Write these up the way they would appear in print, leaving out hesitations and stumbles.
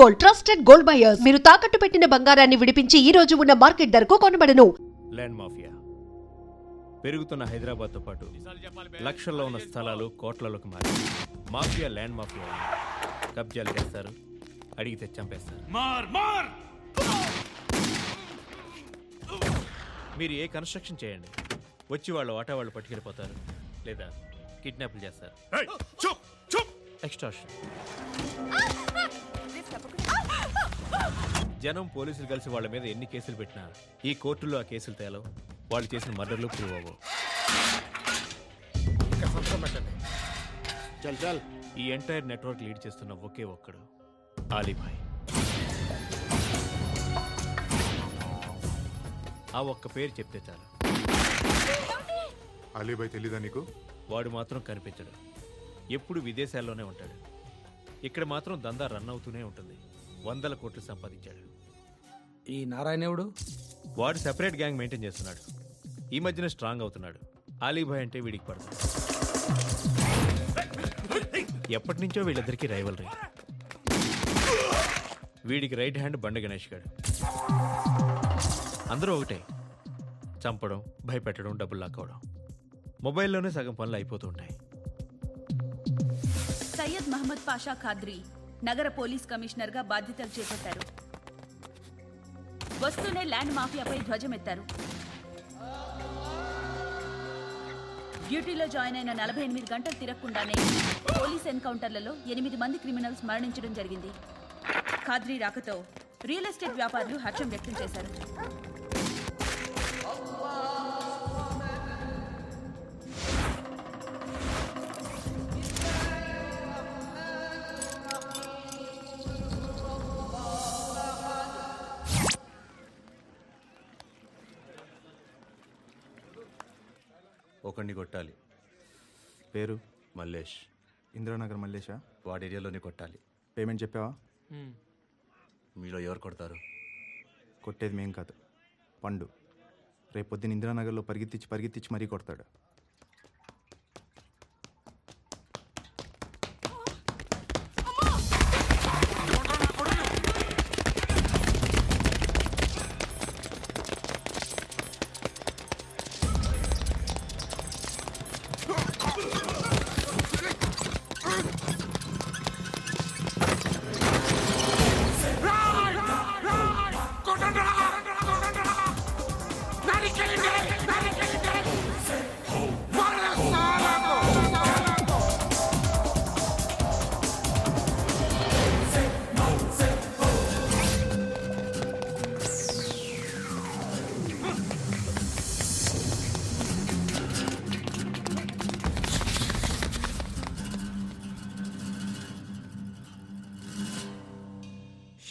Gold, trusted gold buyers. మీరు తాకట్టు పెట్టిన బంగారాన్ని విడిపించి ఈ రోజు ఉన్న మార్కెట్ ధరకు కొనబడను. ల్యాండ్ మాఫియా పెరుగుతున్న హైదరాబాద్తో పాటు లక్షల్లో ఉన్న స్థలాలు కోట్లలోకి మారి మాఫియా ల్యాండ్ మాఫియా కబ్జాలు చేస్తారు, అడిగితే చంపేస్తారు. మీరు ఏ కన్స్ట్రక్షన్ చేయండి, వచ్చి వాళ్ళు వాటా వాళ్ళు పట్టుకెళ్ళిపోతారు, లేదా కిడ్నాప్లు చేస్తారు. ఎక్స్ట్రాషన్. జనం పోలీసులు కలిసి వాళ్ళ మీద ఎన్ని కేసులు పెట్టినా ఈ కోర్టుల్లో ఆ కేసులు తేలవు, వాళ్ళు చేసిన మర్డర్లు ప్రూవ్ అవ్వవు. ఈ ఎంటైర్ నెట్వర్క్ లీడ్ చేస్తున్న ఒకే ఒక్కడు ఆలీభాయ్. ఆ ఒక్క పేరు చెప్తే చాలు. అలీభాయ్ తెలీదా నీకు? వాడు మాత్రం కనిపించడు, ఎప్పుడు విదేశాల్లోనే ఉంటాడు. ఇక్కడ మాత్రం దందా రన్ అవుతూనే ఉంటుంది. 100 కోట్లు సంపాదించాడు. ఈ నారాయణవుడు వాడు సెపరేట్ గ్యాంగ్ మెయింటైన్ చేస్తున్నాడు. ఈ మధ్యన స్ట్రాంగ్ అవుతున్నాడు. ఆలీభాయ్ అంటే వీడికి పడుతుంది. ఎప్పటి నుంచో వీళ్ళిద్దరికీ రైవల్రీ. వీడికి రైట్ హ్యాండ్ బండ గణేష్ గాడు. అందరూ ఒకటే, చంపడం, భయపెట్టడం, డబ్బులు లాక్కోవడం. మొబైల్లోనే సగం పనులు అయిపోతూ ఉంటాయి. సయ్యద్ మహమ్మద్ పాషా ఖాద్రీ నగర పోలీస్ కమిషనర్ గా బాధ్యతలు చేపట్టారు. వస్తూనే ల్యాండ్ మాఫియాపై ధ్వజమెత్తారు. డ్యూటీలో జాయిన్ అయిన 48 గంటలు తిరగకుండానే పోలీస్ ఎన్కౌంటర్లలో 8 మంది క్రిమినల్స్ మరణించడం జరిగింది. ఖాద్రీ రాకతో రియల్ ఎస్టేట్ వ్యాపారులు హర్షం వ్యక్తం చేశారు. ఒకడిని కొట్టాలి. పేరు? మల్లేష్. ఇందిరానగర్ మల్లేషా? వాడి ఏరియాలోనే కొట్టాలి. పేమెంట్ చెప్పావా? మీలో ఎవరు కొడతారు? కొట్టేది మేం కాదు, పండు. రేపొద్దున ఇందిరానగర్లో పరిగెత్తించి మరీ కొడతాడు.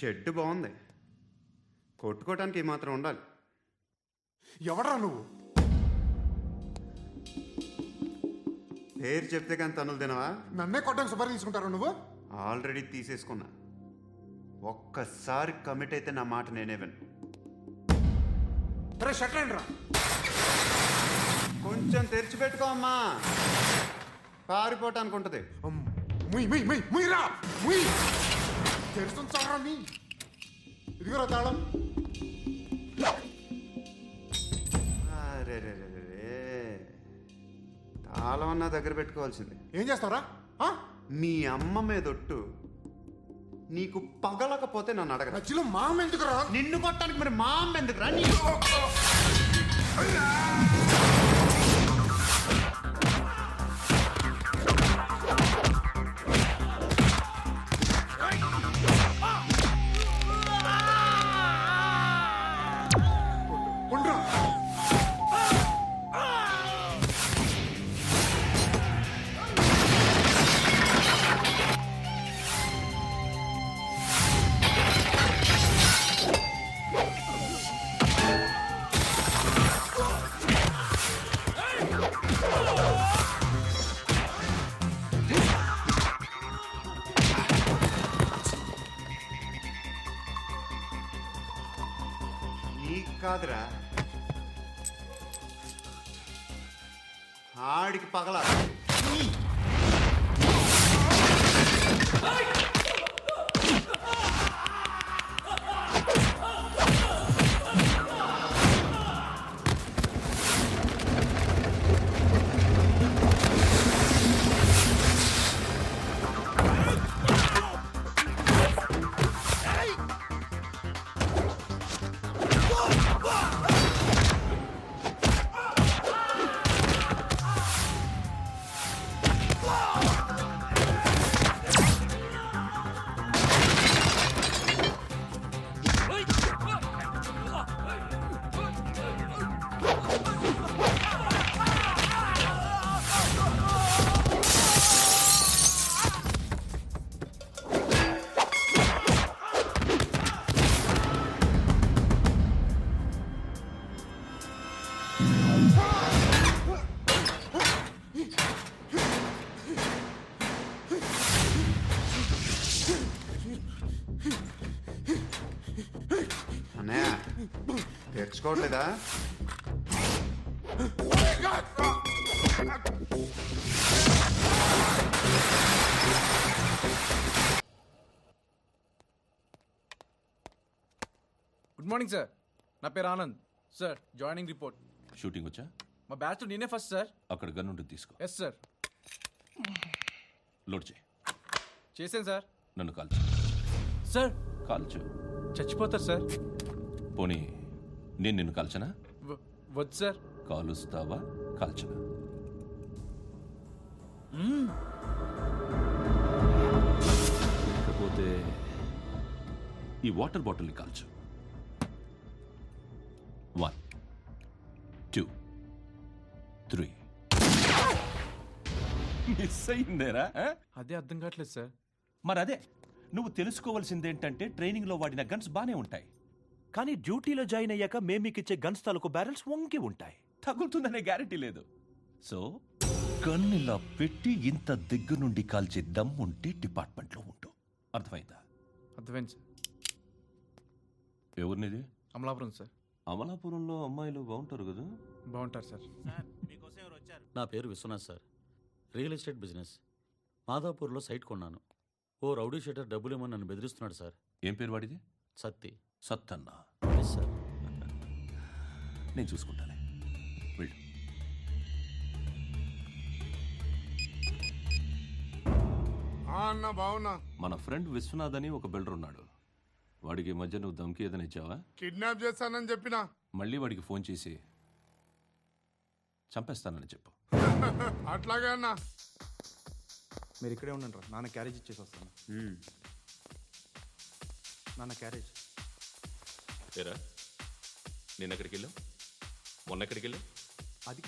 షెడ్ బాగుంది, కొట్టుకోవటానికి ఏమాత్రం ఉండాలి. ఎవడరా నువ్వు? పేరు చెప్తే కానీ తనులు తినవా? నన్నే కొట్టడానికి సుపారీ తీసుకుంటారా నువ్వు? ఆల్రెడీ తీసేసుకున్నా. ఒక్కసారి కమిట్ అయితే నా మాట నేనే విను. కొంచెం తెరిచిపెట్టుకో అమ్మా, పారిపోవటానికి ఉంటుంది. ఇదిగో తాళం. అరే తాళం అన్నా దగ్గర పెట్టుకోవాల్సింది. ఏం చేస్తారా? మీ అమ్మ మీదొట్టు, నీకు పగలకపోతే నన్ను అడగ. నచ్చిలో మా అమ్మ ఎందుకురా? నిన్ను కొట్టడానికి మరి మా అమ్మ ఎందుకురా? కాదురా, ఆడికి పగల. తెచ్చుకోవట్లేదా? గుడ్ మార్నింగ్ సార్, నా పేరు Anand sir. Joining report. Shooting వచ్చా? మా బ్యాచ్ నేనే ఫస్ట్ సార్. అక్కడ గన్ ఉంటుంది తీసుకో. Yes sir. లోడ్ చేయి. చేశాను సార్. నన్ను కాల్చు. సార్ కాల్చు. చచ్చిపోతారు సార్. పోనీ నేను నిన్ను కాల్చనా? వద్దు సార్. కాలుస్తావా కాల్చనా? లేకపోతే ఈ వాటర్ బాటిల్ని కాల్చు. 1 2 3. మిస్ అయిందేరా? అదే అర్థం కావట్లేదు సార్. మరి అదే నువ్వు తెలుసుకోవాల్సిందేంటంటే ట్రైనింగ్లో వాడిన గన్స్ బానే ఉంటాయి, కానీ డ్యూటీలో జాయిన్ అయ్యాక మేము మీకు ఇచ్చే గన్స్ తాలూకు బ్యారెల్స్ వంగి ఉంటాయి. తగులుతుందనే గ్యారెంటీ లేదు. సో గన్ ఇలా పెట్టి ఇంత దగ్గర నుండి కాల్చే దమ్ ఉంటే డిపార్ట్మెంట్లో ఉంటూ. అర్థమైందా? అర్థమైంది సార్. ఎవరినిది? అమలాపురం సార్. అమలాపురంలో అమ్మాయిలు బాగుంటారు కదా? బాగుంటారు సార్. నా పేరు Vishwanath sir. Real estate business. మాదాపూర్లో సైట్ కొన్నాను. ఓ రౌడీ షీటర్ డబ్బులు ఇవ్వమని నన్ను బెదిరిస్తున్నాడు సార్. ఏం పేరు వాడిది? సత్తి. సత్తన్నా. Yes sir. నేను చూసుకుంటానే, వెళ్ళు. అన్న బావున్నా. మన ఫ్రెండ్ విశ్వనాథ్ అని ఒక బిల్డర్ ఉన్నాడు. వాడికి ఈ మధ్య నువ్వు దమ్కి ఏదైనా ఇచ్చావా? కిడ్నాప్ చేస్తానని చెప్పినా. మళ్ళీ వాడికి ఫోన్ చేసి చంపేస్తానని చెప్పు. అట్లాగే అన్న. మీరు ఇక్కడే ఉండండి రా, నాన్న క్యారేజ్ ఇచ్చేసి వస్తాను. నాన్న క్యారేజ్. ఏరా నేను ఎక్కడికి వెళ్ళావు? మొన్న ఎక్కడికి వెళ్ళావు? అది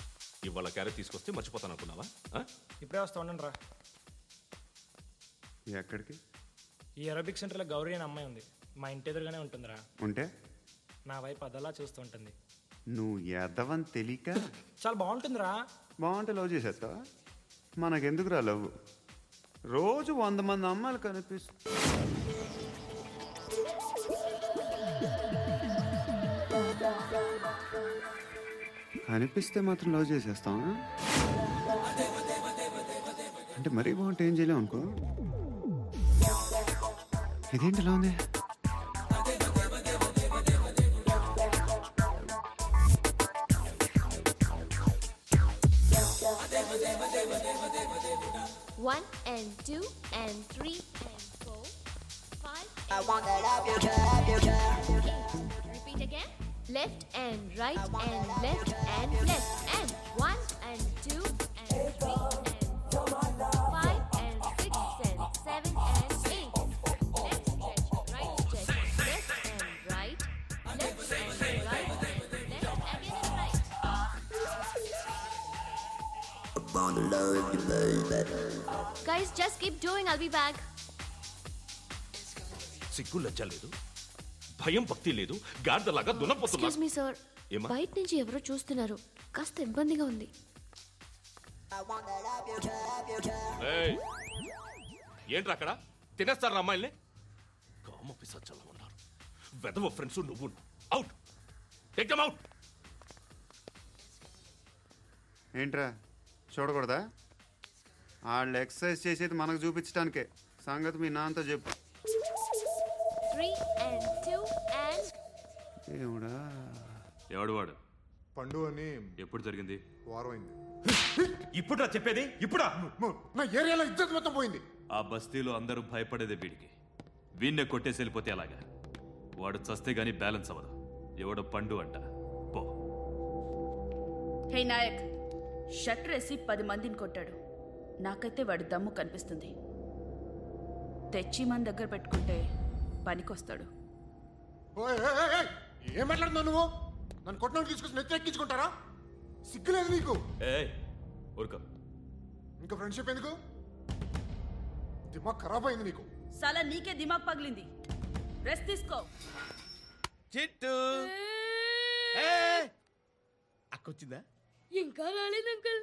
ఇవాళ క్యారెట్ తీసుకొస్తే మర్చిపోతాను అనుకున్నావా? ఇప్పుడే వస్తా ఉండండి రా. ఎక్కడికి? ఈ అరబిక్ సెంటర్లో గౌరీ అనే అమ్మాయి ఉంది. మా ఇంటి ఎదురుగానే ఉంటుందిరా. ఉంటే నా వైపు అదలా చూస్తూ ఉంటుంది. నువ్వు ఎదవని తెలియక చాలా బాగుంటుందిరా. బాగుంటే లవ్ చేసేస్తావా? మనకెందుకురా లవ్? రోజు 100 మంది అమ్మాయిలు కనిపిస్తే మాత్రం లవ్ చేసేస్తావా? అంటే మరీ బాగుంటే ఏం చేయలేము అనుకో. ఇదేంటి ఇలా ఉంది? One and 2 and 3 and 4, 5. I want that up your cap. Repeat again. Left and right and left and left and 1 and 2 and 3 and 4, 5 and 6 and 7 and 8. Left stretch, right stretch, left and right, left and right, left again and right. Guys, just keep doing. I'll be back. సిగ్గు లజ్జ లేదు, భయం భక్తి లేదు, గాడిదలాగా దున్నపోతున్నా. Excuse me, sir. ఏమా? బయట నుంచి ఎవరో చూస్తున్నారు. కాస్త ఇబ్బందిగా ఉంది. ఏయ్, ఏంట్రా అక్కడ? తినేస్తారా అమ్మాయిల్ని? కామ పిశాచాలా ఉన్నారు. వెదవ ఫ్రెండ్స్ నువ్వు. Out, take them out. ఏంట్రా చూడకూడదా? వాళ్ళు ఎక్సర్సైజ్ చేసేది మనకు చూపించడానికే. సంగతి మీ నాన్నతో చెప్పు. 3 and 2 and ఏమిడా? ఎవడు వాడు? పండు అని ఎప్పుడు జరిగింది? వారం అయింది. ఇప్పుడా చెప్పేది? ఇప్పుడా? నా ఏరియాలో ఇజ్జత్ మొత్తం పోయింది. ఆ బస్తీలో అందరూ భయపడేదే వీడికి. వీణ్ణే కొట్టేసి వెళ్ళిపోతే అలాగా. వాడు చస్తే గానీ బ్యాలెన్స్ అవ్వదు. ఎవడో పండు అంట. పో. హే నాయక్, షట్టర్ వేసి 10 మందిని కొట్టాడు. నాకైతే వాడి దమ్ము కనిపిస్తుంది. తెచ్చి మన దగ్గర పెట్టుకుంటే పనికొస్తాడు. ఏం మాట్లాడుతున్నావు నువ్వు? నన్ను కొట్టడానికి తీసుకొచ్చి నెత్తి ఎక్కించుకుంటారా? సిగ్గులేదు నీకు? ఊరుకో. ఇంకా ఫ్రెండ్షిప్ ఎందుకు? దిమాగ్ ఖరాబ్ అయింది నీకు. సాలా నీకే దిమాగ్ పగిలింది. రెస్ట్ తీసుకో. చిట్టు అక్కొచ్చిందా? ఇంకా రాలేదు అంకుల్.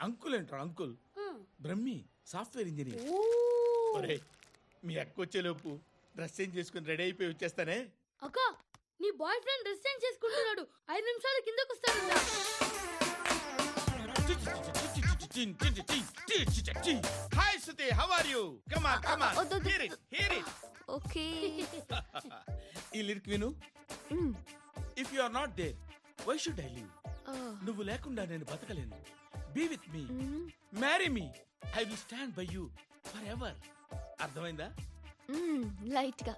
అంకుల్ ఏంట్రా? Uncle Brahmi, software engineer. ఒరేయ్, మీ అక్కొచ్చేలోపు డ్రెస్ చేంజ్ చేసుకుని రెడీ అయిపోయి వచ్చేస్తానే. అక్క, నీ బాయ్ ఫ్రెండ్ డ్రెస్ చేంజ్ చేసుకుంటున్నాడు 5 నిమిషాల కిందకు వస్తాడు. Hi Suti, how are you? Come on come on, hear it hear it. Okay. ఈ లిరిక్ విను. If you are not there why should I live? నువ్వు లేకుండా నేను బతకలేను. Be with me, marry me, I will stand by you forever. అర్థమైందా? Light గా.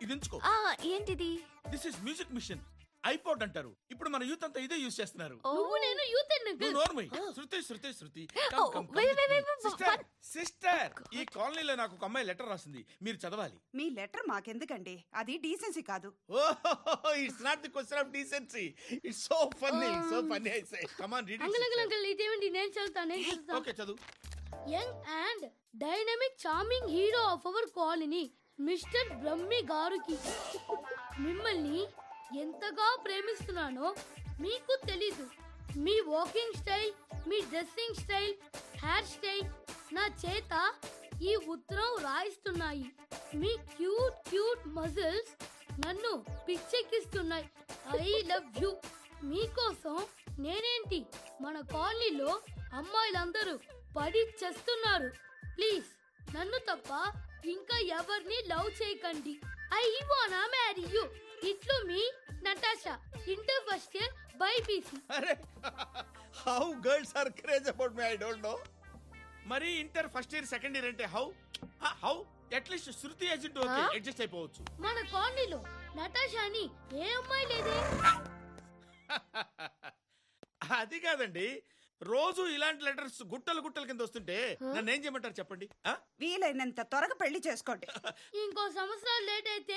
ఇది ఉంచుకో. ఏంటిది? This is music machine, iPod అంటారు. ఇప్పుడు మన యూత్ అంతా ఇదే యూజ్ చేస్తున్నారు. నువ్వు నేను యూత్ నువ్వు నోర్మై. శృతి శృతి శృతి. సిస్టర్, సిస్టర్, ఈ కాలనీలో నాకు ఒక అమ్మాయి లెటర్ రాసింది, మీరు చదవాలి. మీ లెటర్ మాకెందుకండి, అది డీసెన్సీ కాదు. Oh, it's not the question of decency, it's so funny I say. Come on read uncle ఇదేంటి? నేను చదువుతాను. ఓకే, చదువు. Young and dynamic charming hero of our colony mister Brahmi గారికి మిమ్మల్ని ఎంతగా ప్రేమిస్తున్నానో మీకు తెలీదు. మీ వాకింగ్ స్టైల్, మీ డ్రెస్సింగ్ స్టైల్, హెయిర్ స్టైల్ నా చేత ఈ ఉత్తరం రాయిస్తున్నాయి. మీ క్యూట్ క్యూట్ మజిల్స్ నన్ను పిచ్చెక్కిస్తున్నాయి. I love you. మీకోసం నేనేంటి, మన కాలనీలో అమ్మాయిలందరూ పడి చేస్తున్నారు. ప్లీజ్ నన్ను తప్ప ఇంకా ఎవరిని లవ్ చేయకండి. ఐ వానా మ్యారీ యూ. ఇట్లు మీ Natasha, inter first year BiPC. అరే, how girls are craze about me, I don't know. మరి inter first year second year అంటే how at least Shruti agent okay, adjust అయిపోవచ్చు. మన కాలనీలో నటాషాని ఏ అమ్మాయి లేదే. అది కాదండి, రోజు ఇలాంటి లెటర్స్ గుట్టలు గుట్టల కింద వస్తుంటే నన్ను ఏం చేయమంటారు చెప్పండి? వీలైనంత త్వరగా పెళ్లి చేసుకోండి. ఇంకో సంవత్సరాలు లేట్ అయితే